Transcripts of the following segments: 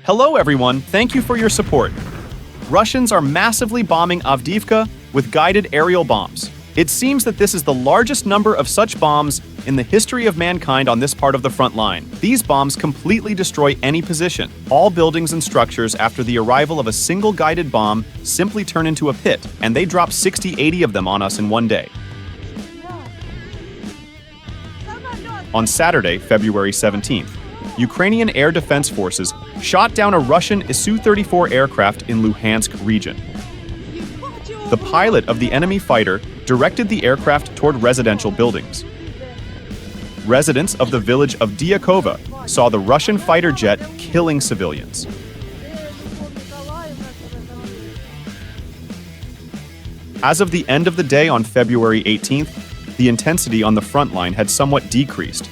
Hello everyone, thank you for your support. Russians are massively bombing Avdiivka with guided aerial bombs. It seems that this is the largest number of such bombs in the history of mankind on this part of the front line. These bombs completely destroy any position. All buildings and structures after the arrival of a single guided bomb simply turn into a pit, and they drop 60-80 of them on us in one day. On Saturday, February 17th, Ukrainian Air Defense Forces shot down a Russian Su-34 aircraft in Luhansk region. The pilot of the enemy fighter directed the aircraft toward residential buildings. Residents of the village of Dyakova saw the Russian fighter jet killing civilians. As of the end of the day on February 18th, the intensity on the front line had somewhat decreased,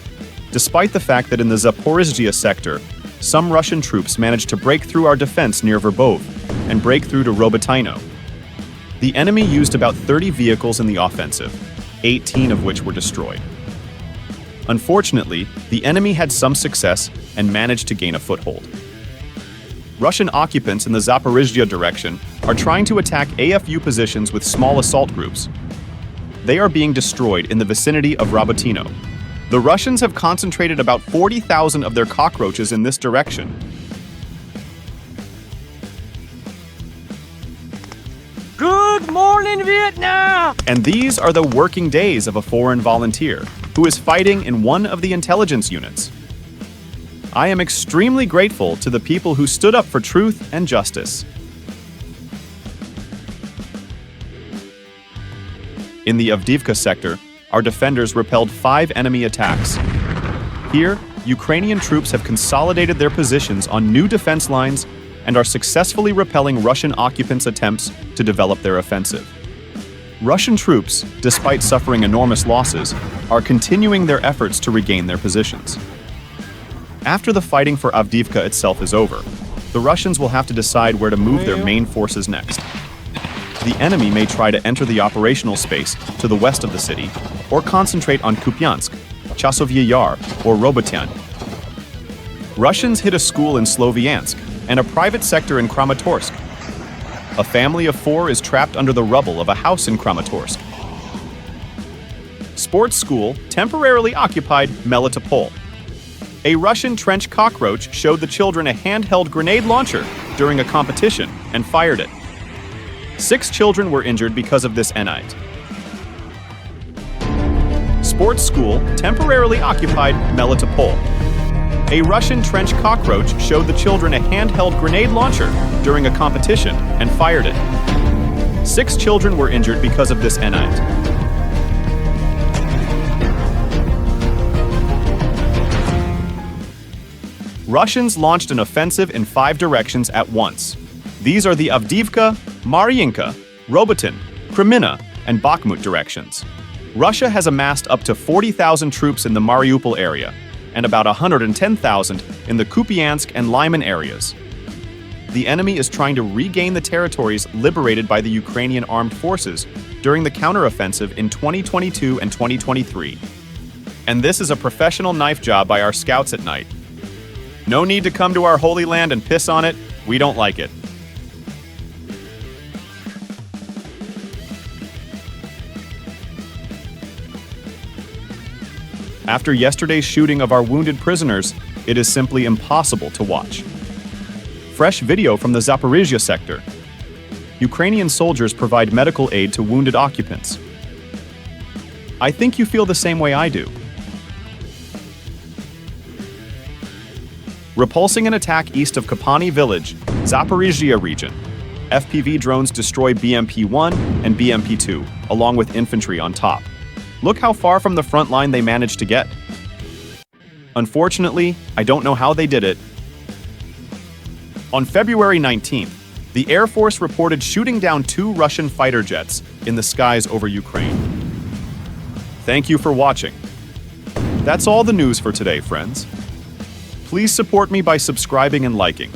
despite the fact that in the Zaporizhzhia sector, some Russian troops managed to break through our defense near Verbov and break through to Robotyne. The enemy used about 30 vehicles in the offensive, 18 of which were destroyed. Unfortunately, the enemy had some success and managed to gain a foothold. Russian occupants in the Zaporizhzhia direction are trying to attack AFU positions with small assault groups. They are being destroyed in the vicinity of Robotyne. The Russians have concentrated about 40,000 of their cockroaches in this direction. Good morning, Vietnam! And these are the working days of a foreign volunteer who is fighting in one of the intelligence units. I am extremely grateful to the people who stood up for truth and justice. In the Avdiivka sector, our defenders repelled 5 enemy attacks. Here, Ukrainian troops have consolidated their positions on new defense lines and are successfully repelling Russian occupants' attempts to develop their offensive. Russian troops, despite suffering enormous losses, are continuing their efforts to regain their positions. After the fighting for Avdiivka itself is over, the Russians will have to decide where to move their main forces next. The enemy may try to enter the operational space to the west of the city, or concentrate on Kupiansk, Chasovye Yar, or Robotyne. Russians hit a school in Sloviansk and a private sector in Kramatorsk. A family of 4 is trapped under the rubble of a house in Kramatorsk. Sports school temporarily occupied Melitopol. A Russian trench cockroach showed the children a handheld grenade launcher during a competition and fired it. 6 children were injured because of this enite. Sports school temporarily occupied Melitopol. A Russian trench cockroach showed the children a handheld grenade launcher during a competition and fired it. 6 children were injured because of this enite. Russians launched an offensive in 5 directions at once. These are the Avdiivka, Mariinka, Robotyne, Kreminna, and Bakhmut directions. Russia has amassed up to 40,000 troops in the Mariupol area and about 110,000 in the Kupiansk and Lyman areas. The enemy is trying to regain the territories liberated by the Ukrainian armed forces during the counteroffensive in 2022 and 2023. And this is a professional knife job by our scouts at night. No need to come to our holy land and piss on it. We don't like it. After yesterday's shooting of our wounded prisoners, it is simply impossible to watch. Fresh video from the Zaporizhzhia sector. Ukrainian soldiers provide medical aid to wounded occupants. I think you feel the same way I do. Repulsing an attack east of Kopani village, Zaporizhzhia region. FPV drones destroy BMP-1 and BMP-2, along with infantry on top. Look how far from the front line they managed to get. Unfortunately, I don't know how they did it. On February 19th, the Air Force reported shooting down 2 Russian fighter jets in the skies over Ukraine. Thank you for watching. That's all the news for today, friends. Please support me by subscribing and liking.